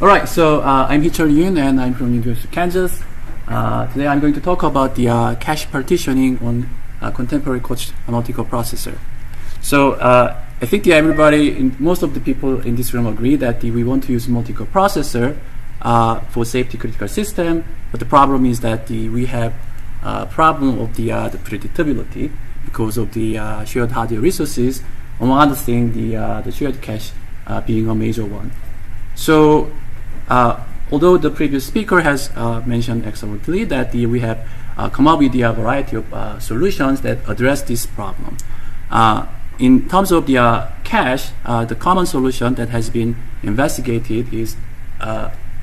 Alright, so I'm Heechul Yun and I'm from University of Kansas. Today I'm going to talk about the cache partitioning on contemporary COTS multicore processor. So I think most of the people in this room agree that we want to use multicore processor for safety critical system, but the problem is that we have a problem of the predictability because of the shared hardware resources, among other things, the shared cache being a major one. So although the previous speaker has mentioned excellently that we have come up with a variety of solutions that address this problem. In terms of the cache, the common solution that has been investigated is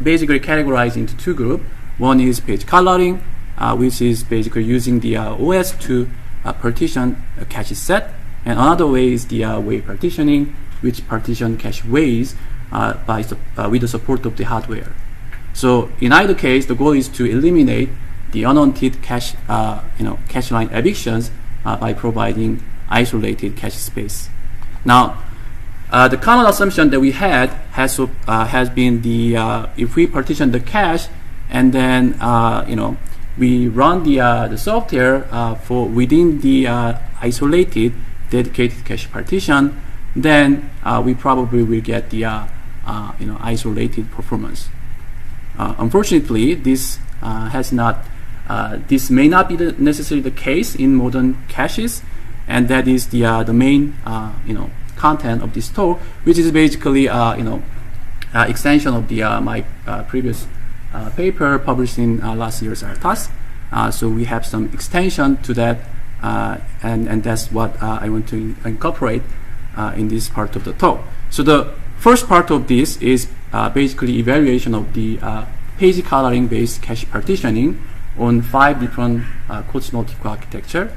basically categorized into two groups. One is page coloring, which is basically using the OS to partition a cache set, and another way is the way partitioning, which partition cache ways with the support of the hardware. So in either case, the goal is to eliminate the unwanted cache line evictions by providing isolated cache space. Now, the common assumption that we had has been if we partition the cache and then we run the software for within the isolated dedicated cache partition, then we probably will get the isolated performance. Unfortunately, this may not be necessarily the case in modern caches, and that is the main content of this talk, which is basically extension of my previous paper published in last year's COTS. So we have some extension to that, and that's what I want to incorporate in this part of the talk. So the first part of this is basically evaluation of the page coloring based cache partitioning on 5 different COTS multicore architecture,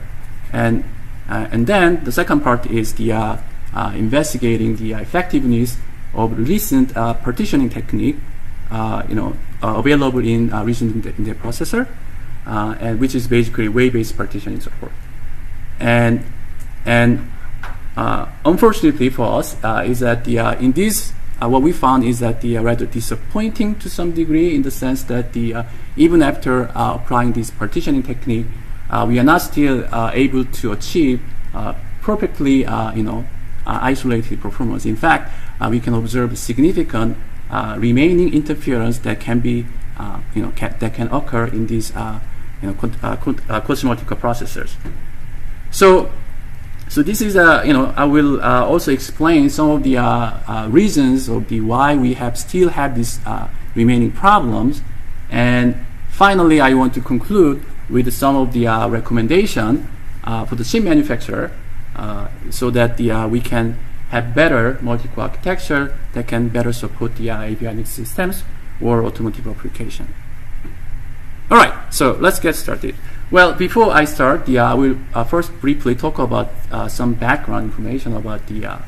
and then the second part is the investigating the effectiveness of recent partitioning technique available in recent in the processor, and which is basically way-based partitioning support. And unfortunately for us is that in this what we found is that rather disappointing to some degree, in the sense that even after applying this partitioning technique, we are not still able to achieve perfectly isolated performance. In fact, we can observe significant remaining interference that can be that can occur in these COTS multicore processors. So this is I will also explain some of the reasons of why we still have these remaining problems, and finally I want to conclude with some of the recommendation for the chip manufacturer, so that we can have better multicore architecture that can better support the avionics systems or automotive application. All right, so let's get started. Well, before I start, I will first briefly talk about some background information about the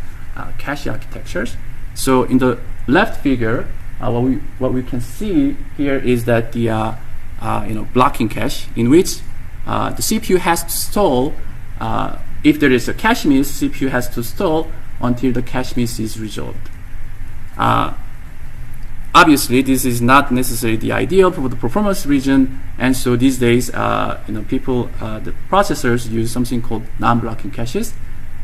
cache architectures. So in the left figure, what we can see here is that the blocking cache, in which the CPU has to stall. If there is a cache miss, CPU has to stall until the cache miss is resolved. Obviously, this is not necessarily the ideal for the performance region, and so these days, the processors use something called non-blocking caches.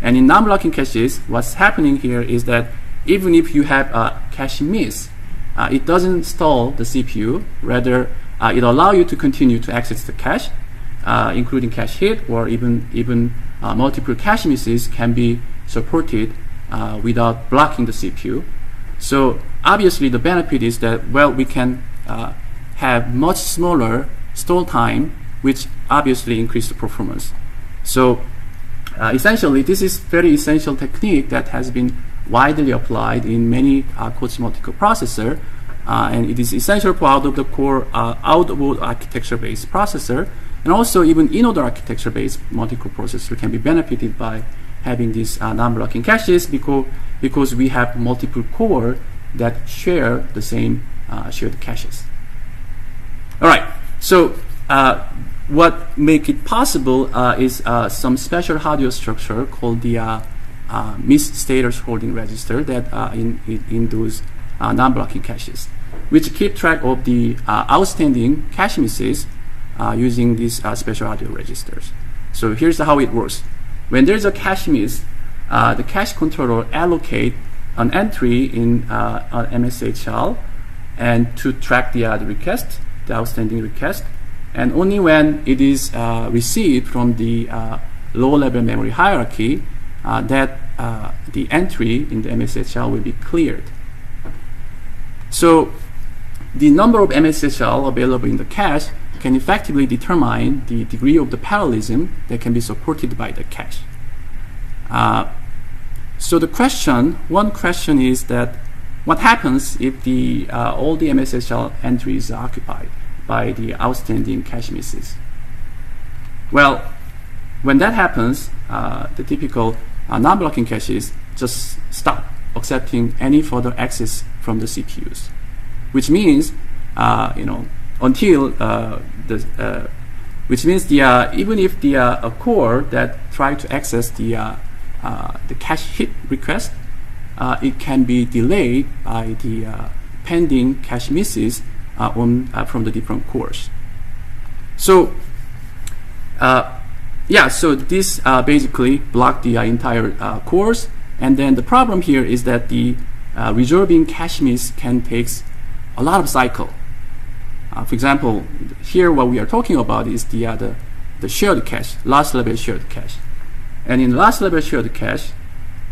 And in non-blocking caches, what's happening here is that even if you have a cache miss, it doesn't stall the CPU. Rather, it allows you to continue to access the cache, including cache hit, or even multiple cache misses can be supported without blocking the CPU. So obviously the benefit is that, well, we can have much smaller stall time, which obviously increases the performance. So essentially, this is very essential technique that has been widely applied in many COTS multicore processor, and it is essential for out-of-the-core, out-of-board architecture-based processor, and also even in-order architecture-based multicore processor can be benefited by having these non-blocking caches, because we have multiple core that share the same shared caches. All right, so what make it possible is some special hardware structure called the miss status holding register that in those non-blocking caches, which keep track of the outstanding cache misses using these special audio registers. So here's how it works. When there's a cache miss, the cache controller allocate an entry in an MSHL and to track the request, the outstanding request, and only when it is received from the low-level memory hierarchy that the entry in the MSHL will be cleared. So the number of MSHL available in the cache can effectively determine the degree of the parallelism that can be supported by the cache. So one question is that what happens if all the MSHL entries are occupied by the outstanding cache misses? Well, when that happens, the typical non-blocking caches just stop accepting any further access from the CPUs, which means even if a core that tries to access the cache hit request, it can be delayed by the pending cache misses from the different cores. So so this basically blocked the entire cores, and then the problem here is that the resolving cache miss can take a lot of cycle. For example, here what we are talking about is the shared cache, last level shared cache. And in last level shared cache,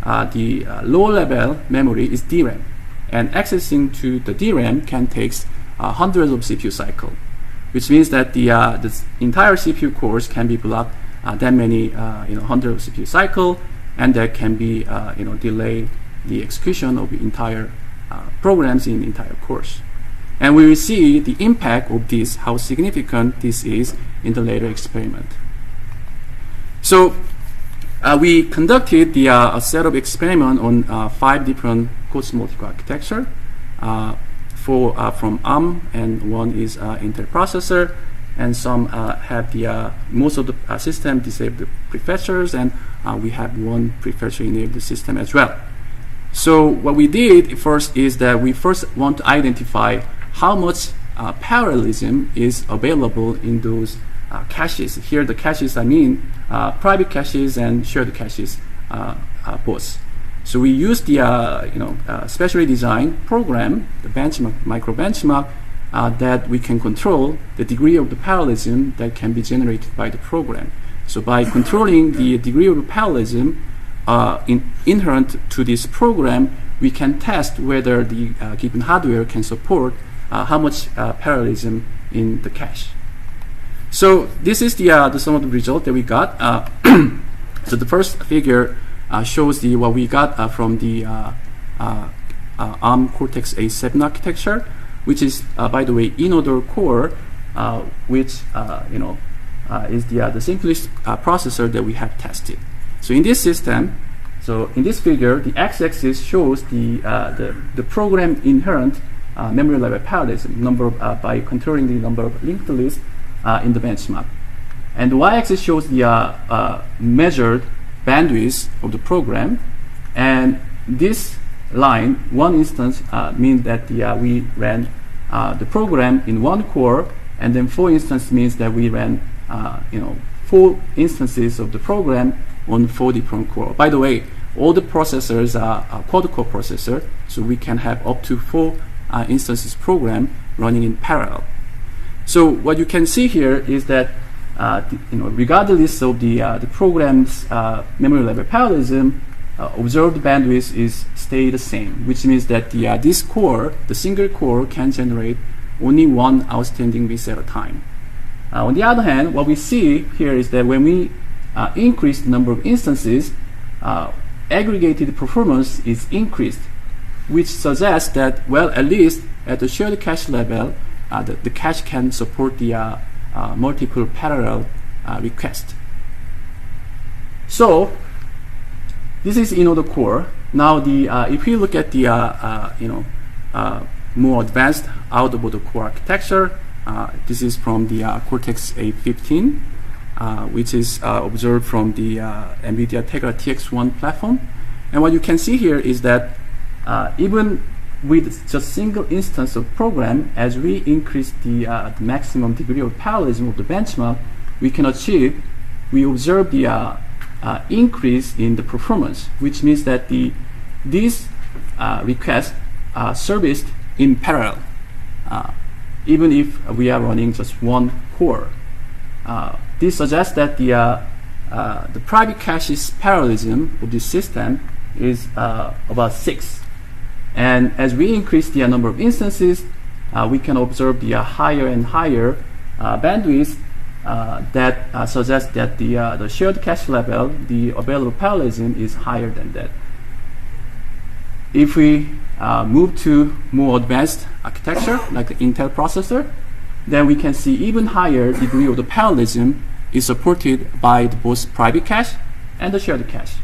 the low level memory is DRAM, and accessing to the DRAM can take hundreds of CPU cycles, which means that the entire CPU cores can be blocked that many hundreds of CPU cycles, and that can be delay the execution of the entire programs in the entire course. And we will see the impact of this, how significant this is in the later experiment. So we conducted a set of experiments on 5 different COTS multicore architecture, from ARM, and one is Intel processor, and some have most of the system disabled prefetchers, and we have one prefetcher enabled system as well. So what we did first is that we first want to identify how much parallelism is available in those caches. Here the caches I mean private caches and shared caches both. So we use the specially designed program, the benchmark, micro benchmark, that we can control the degree of the parallelism that can be generated by the program. So by controlling the degree of parallelism inherent to this program, we can test whether the given hardware can support how much parallelism in the cache. So this is the some of the result that we got. So the first figure shows what we got from the ARM Cortex-A'17 architecture, which is, by the way, in-order core, which is the simplest processor that we have tested. So in this system, in this figure, the x-axis shows the program inherent memory level parallelism number by controlling the number of linked lists in the benchmark, and the y-axis shows the measured bandwidth of the program, and this line, one instance, means that we ran the program in one core, and then 4 instance means that we ran 4 instances of the program on 4 different core. By the way, all the processors are quad-core processor, so we can have up to 4 instances program running in parallel. So what you can see here is that regardless of the program's memory level parallelism, observed bandwidth is stay the same, which means that this core, the single core, can generate only one outstanding miss at a time. On the other hand, what we see here is that when we increase the number of instances, aggregated performance is increased, which suggests that, well, at least at the shared cache level, the cache can support the multiple parallel request. So this is in-order core. Now, if we look at the more advanced out-of-order core architecture, this is from the Cortex-A'15, which is observed from the NVIDIA Tegra TX1 platform. And what you can see here is that even with just single instance of program, as we increase the maximum degree of parallelism of the benchmark, we observe the increase in the performance, which means that these requests are serviced in parallel, even if we are running just one core. This suggests that the private cache's parallelism of this system is about 6. And as we increase the number of instances, we can observe the higher and higher bandwidth that suggests that the shared cache level, the available parallelism, is higher than that. If we move to more advanced architecture, like the Intel processor, then we can see even higher degree of the parallelism is supported by both private cache and the shared cache.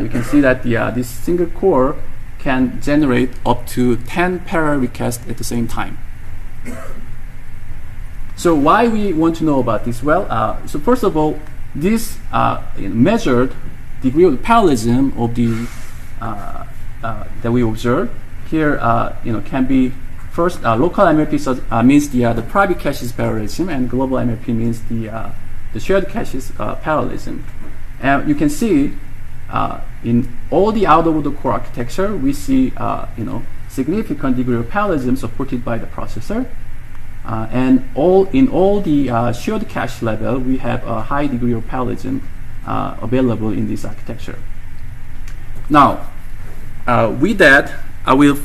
You can see that this single core can generate up to 10 parallel requests at the same time. So why we want to know about this? Well, so first of all, this measured degree of parallelism of the that we observe here, can be first local MLP means the private cache's parallelism, and global MLP means the shared cache's parallelism. And you can see in all the out-of-the-core architecture, we see significant degree of parallelism supported by the processor, and in all the shared cache level, we have a high degree of parallelism available in this architecture. Now, with that, I will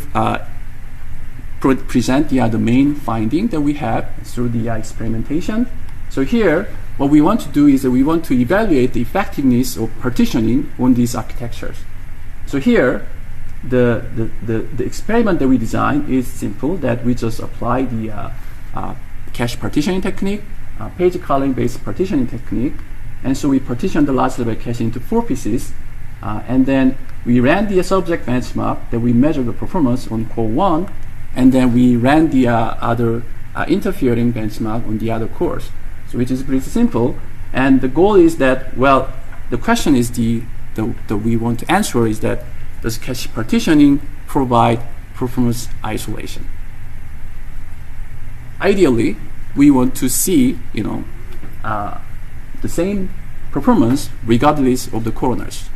present the main finding that we have through the experimentation. So here, what we want to do is that we want to evaluate the effectiveness of partitioning on these architectures. So here, the experiment that we designed is simple, that we just apply the cache partitioning technique, page calling based partitioning technique, and so we partition the large level cache into 4 pieces, and then we ran the subject benchmark that we measured the performance on core 1, and then we ran the other interfering benchmark on the other cores. So which is pretty simple, and the goal is that, well, the question is that we want to answer is that, does cache partitioning provide performance isolation? Ideally, we want to see the same performance regardless of the coroners.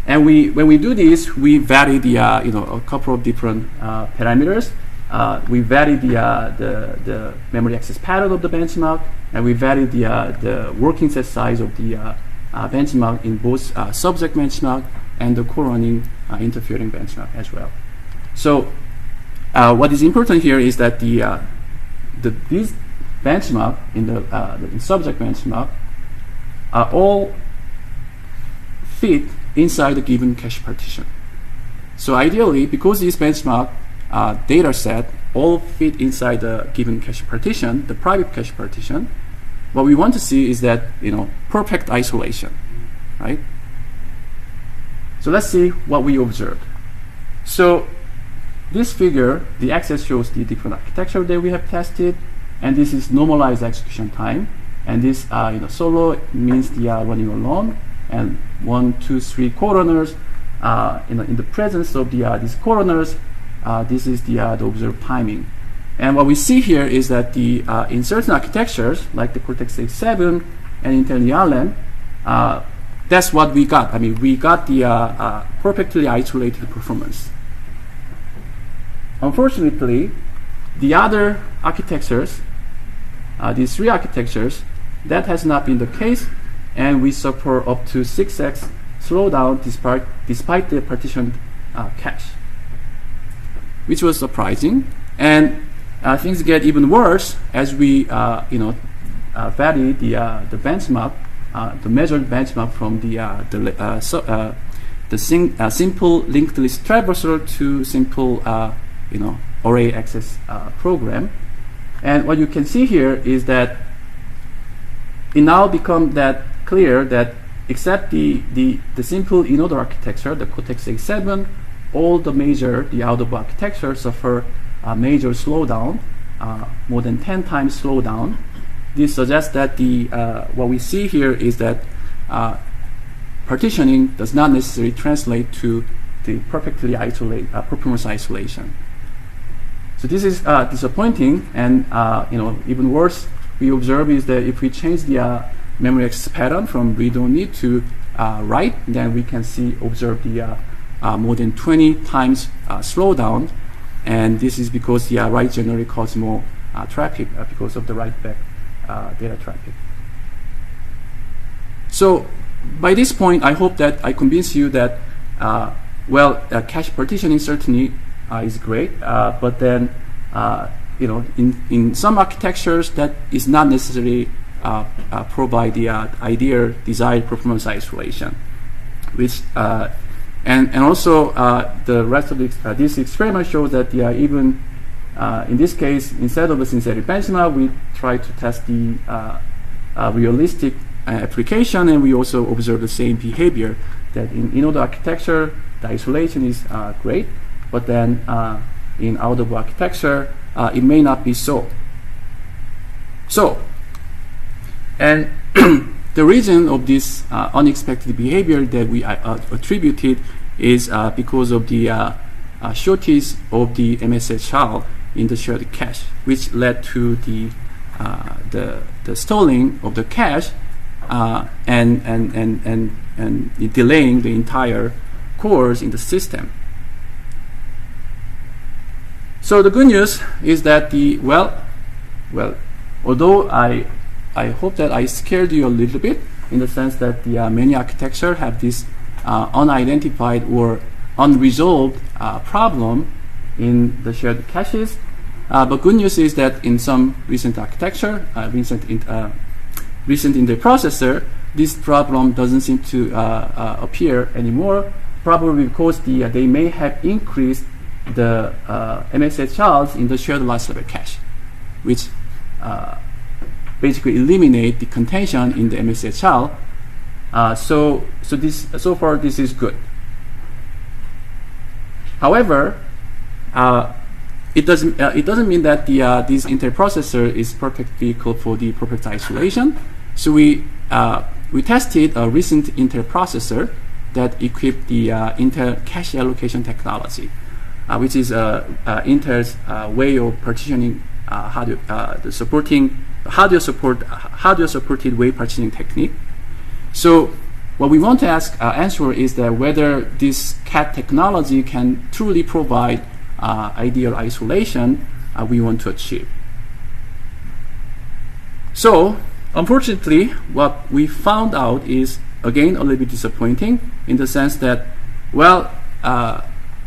And when we do this, we vary the a couple of different parameters. We vary the memory access pattern of the benchmark, and we vary the working set size of the benchmark in both subject benchmark and the core-running interfering benchmark as well. So what is important here is that these benchmark in the subject benchmark are all fit inside the given cache partition. So ideally, because this benchmark data set all fit inside the given cache partition, the private cache partition, what we want to see is that perfect isolation, right? So let's see what we observed. So this figure, the axis shows the different architecture that we have tested, and this is normalized execution time. And this solo means the running alone, and 1, 2, 3 corunners. In the presence of these corunners, this is the observed timing. And what we see here is that in certain architectures, like the Cortex-A7 and Intel NeRLAM, that's what we got. I mean, we got the perfectly isolated performance. Unfortunately, the other architectures, these 3 architectures, that has not been the case, and we suffer up to 6x slowdown despite the partitioned cache, which was surprising. And things get even worse as we vary the benchmark, the measured benchmark from the simple linked list traversal to simple array access program. And what you can see here is that it now becomes that clear that except the simple in-order architecture, the Cortex-A7, all the out-of architecture suffer a major slowdown, more than 10 times slowdown. This suggests that what we see here is that partitioning does not necessarily translate to the perfectly performance isolation. So this is disappointing, and even worse we observe is that if we change the memory access pattern from read-only to write, then we can observe the more than 20 times slowdown, and this is because the write generally causes more traffic because of the write-back data traffic. So by this point, I hope that I convince you that cache partitioning certainly is great, but then in some architectures that is not necessarily provide the ideal desired performance isolation, which and also the rest of this experiment shows that even in this case, instead of a synthetic benchmark, we try to test the realistic application, and we also observe the same behavior, that in the architecture the isolation is great, but then in out-of architecture it may not be so. And the reason of this unexpected behavior that we attributed is because of the shortage of the MSHR in the shared cache, which led to the stalling of the cache and delaying the entire cores in the system. So the good news is that although I hope that I scared you a little bit, in the sense that the many architectures have this unidentified or unresolved problem in the shared caches. But good news is that in some recent architecture, recent in the processor, this problem doesn't seem to appear anymore, probably because they may have increased the MSHRs in the shared last level cache, which basically eliminate the contention in the MSHR. So far this is good. However, it doesn't mean that this interprocessor is perfect vehicle for the perfect isolation. So we tested a recent interprocessor that equipped the Intel cache allocation technology, which is Intel's way of partitioning hardware-supported way partitioning technique. So what we want to answer is that whether this CAT technology can truly provide ideal isolation we want to achieve. So unfortunately, what we found out is again a little bit disappointing, in the sense that,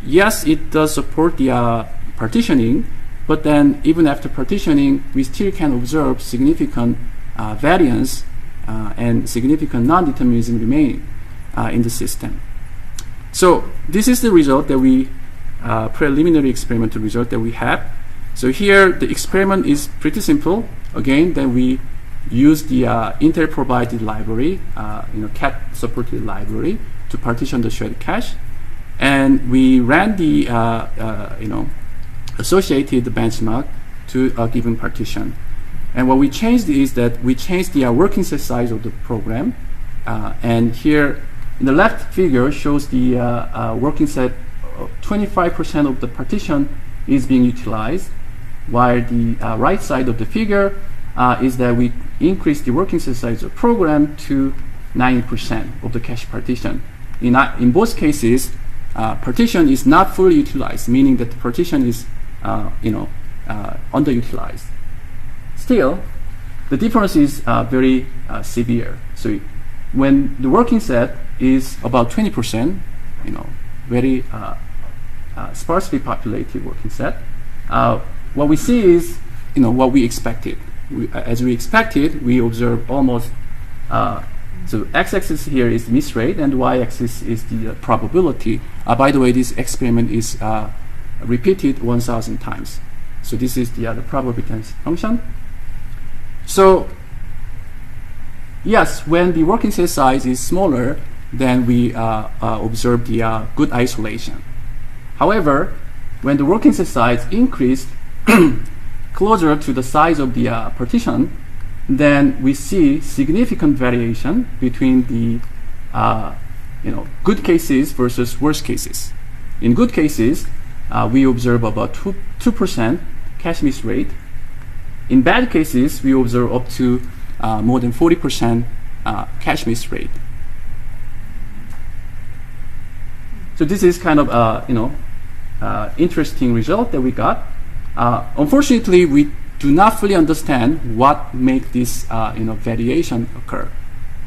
yes, it does support the partitioning, but then even after partitioning, we still can observe significant variance and significant non-determinism remaining in the system. So this is the result that we preliminary experimental result that we have. So here the experiment is pretty simple. Again, then we use the Intel provided library, CAT supported library, to partition the shared cache, and we ran the associated benchmark to a given partition. And what we changed is that we changed the working set size of the program, and here in the left figure shows the working set. 25% of the partition is being utilized, while the right side of the figure is that we increased the working set size of the program to 90% of the cache partition. In both cases, partition is not fully utilized, meaning that the partition is underutilized. Still, the difference is very severe. So when the working set is about 20%, very sparsely populated working set, what we see is what we expected. As we expected, we observe almost so x-axis here is miss rate, and y-axis is the probability. By the way, this experiment is repeated 1,000 times. So this is the probability function. So yes, when the working set size is smaller, then we observe the good isolation. However, when the working set size increased closer to the size of the partition, then we see significant variation between the good cases versus worst cases. In good cases, we observe about 2% cache miss rate. In bad cases, we observe up to more than 40% cache miss rate. So this is kind of interesting result that we got. Unfortunately, we do not fully understand what makes this variation occur.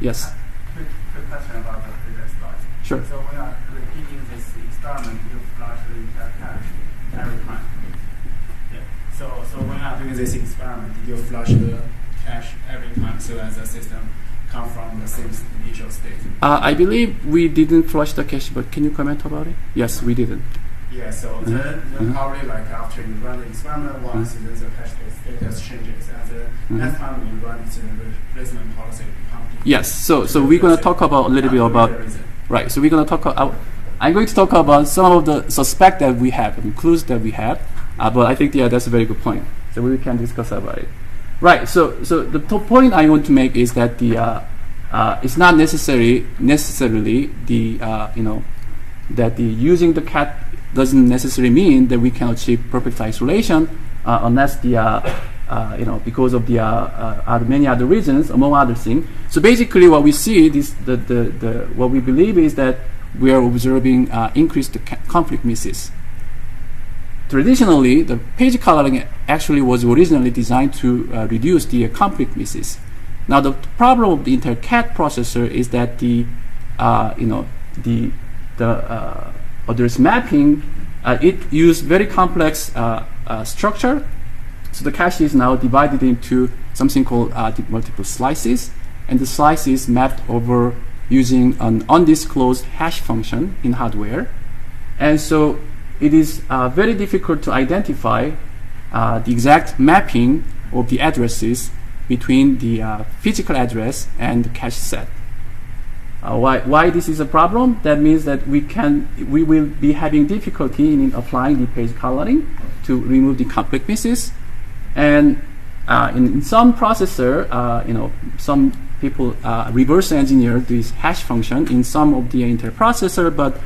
Yes. Quick question about the previous slide. Sure. So when you are repeating this experiment, you flush the entire cache every time. Yeah. So when you are doing this experiment, you flush the cache every time so that the system come from the same initial state. I believe we didn't flush the cache, but can you comment about it? Yes, we didn't. Yeah, so then probably like after you run the experiment once, then the cache status changes, and the next time you run it, the replacement policy becomes. Yes, so we're going to talk about a little bit about, right, so we're going to talk about, I'm going to talk about some of the suspect that we have, clues that we have, but I think, that's a very good point, so we can discuss about it. Right, so the point I want to make is that it's not necessarily the, that the using the cat doesn't necessarily mean that we can achieve perfect isolation unless because of the many other reasons, among other things. So basically, what we see what we believe is that we are observing increased conflict misses. Traditionally, the page coloring actually was originally designed to reduce the conflict misses. Now, the problem of the inter-cat processor is that there's mapping. It used very complex structure. So the cache is now divided into something called multiple slices, and the slices mapped over using an undisclosed hash function in hardware. And so it is very difficult to identify the exact mapping of the addresses between the physical address and the cache set. Why this is a problem? That means that we will be having difficulty in applying the page coloring to remove the conflict misses. And in some processor, some people reverse engineer this hash function in some of the interprocessor, but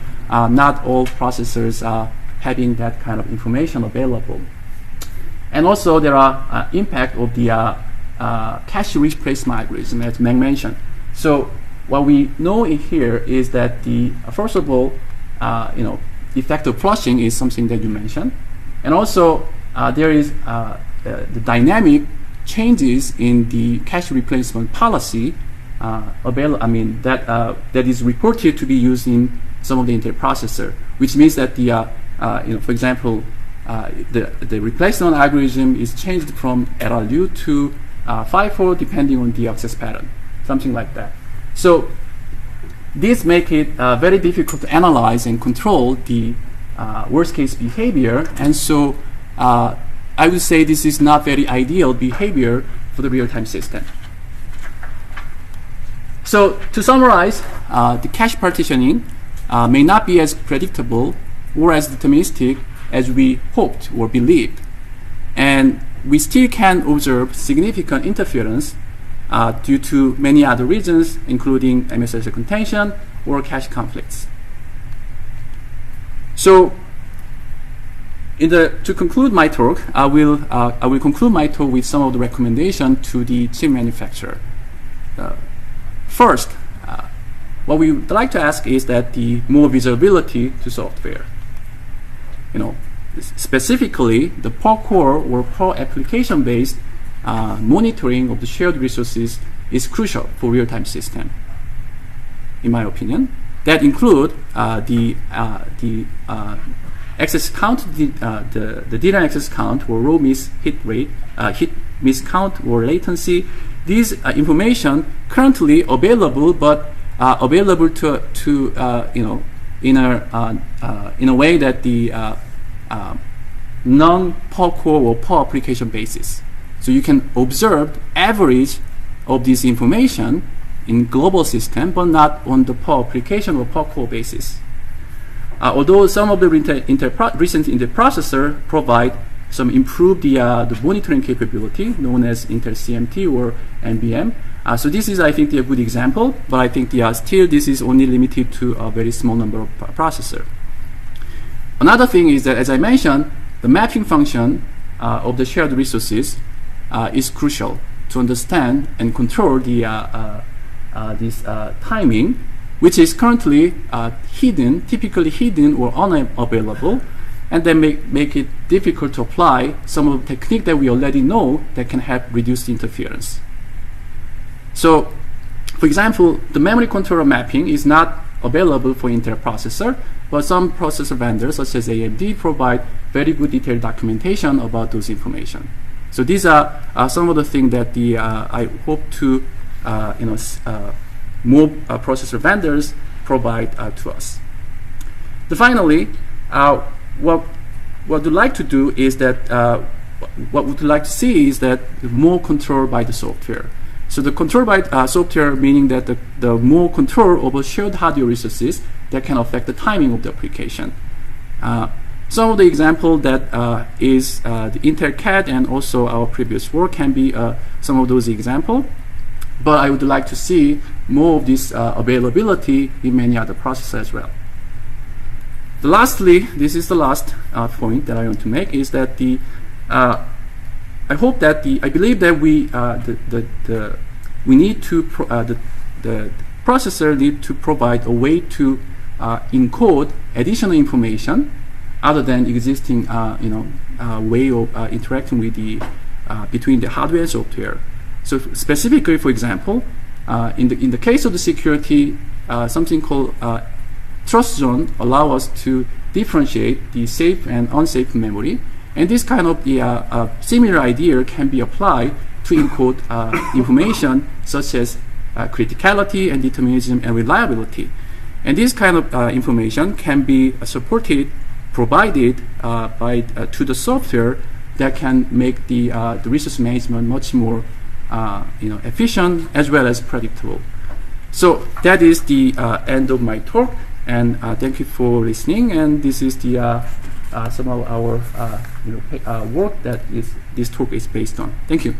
not all processors are having that kind of information available. And also there are impact of the cache replacement algorithm, as Meg mentioned. So what we know here is that first of all, effective flushing is something that you mentioned, and also there is the dynamic changes in the cache replacement policy that is reported to be used in some of the interprocessor, which means that for example, the replacement algorithm is changed from LRU to FIFO depending on the access pattern, something like that. So this makes it very difficult to analyze and control the worst case behavior, and so I would say this is not very ideal behavior for the real-time system. So to summarize, the cache partitioning may not be as predictable or as deterministic as we hoped or believed, and we still can observe significant interference due to many other reasons, including MSS contention or cache conflicts. So, to conclude my talk, I will conclude my talk with some of the recommendations to the chip manufacturer. First, what we would like to ask is that the more visibility to software. Specifically, the per core or per application-based monitoring of the shared resources is crucial for real-time system, in my opinion. That include the access count, the DRAM access count, or row miss hit rate, hit miss count, or latency. These information currently available, but available in a way that the non per core or per application basis. So you can observe average of this information in global system, but not on the per application or per core basis. Although some of the recent interprocessor provide some improved the monitoring capability, known as inter-CMT or NBM. So this is, I think, a good example, but I think still this is only limited to a very small number of processor. Another thing is that, as I mentioned, the mapping function of the shared resources is crucial to understand and control the this timing, which is currently hidden, typically hidden or unavailable, and then make it difficult to apply some of the technique that we already know that can help reduce the interference. So, for example, the memory controller mapping is not available for Intel processor, but some processor vendors, such as AMD, provide very good detailed documentation about those information. So these are some of the things that I hope to more processor vendors provide to us. Finally, what we'd like to do is that what we'd like to see is that more control by the software. So the control by software, meaning that the more control over shared hardware resources that can affect the timing of the application. Some of the example that is the Intel CAD and also our previous work can be some of those examples. But I would like to see more of this availability in many other processors as well. Lastly, this is the last point that I want to make, is that I hope that I believe that we need to the processor need to provide a way to encode additional information other than existing way of interacting with the between the hardware and software. So specifically, for example, in the case of the security, something called trust zone allow us to differentiate the safe and unsafe memory, and this kind of similar idea can be applied to encode information such as criticality and determinism and reliability. And this kind of information can be provided to the software that can make the resource management much more efficient as well as predictable. So that is the end of my talk, and thank you for listening. And this is the some of our work that this talk is based on. Thank you.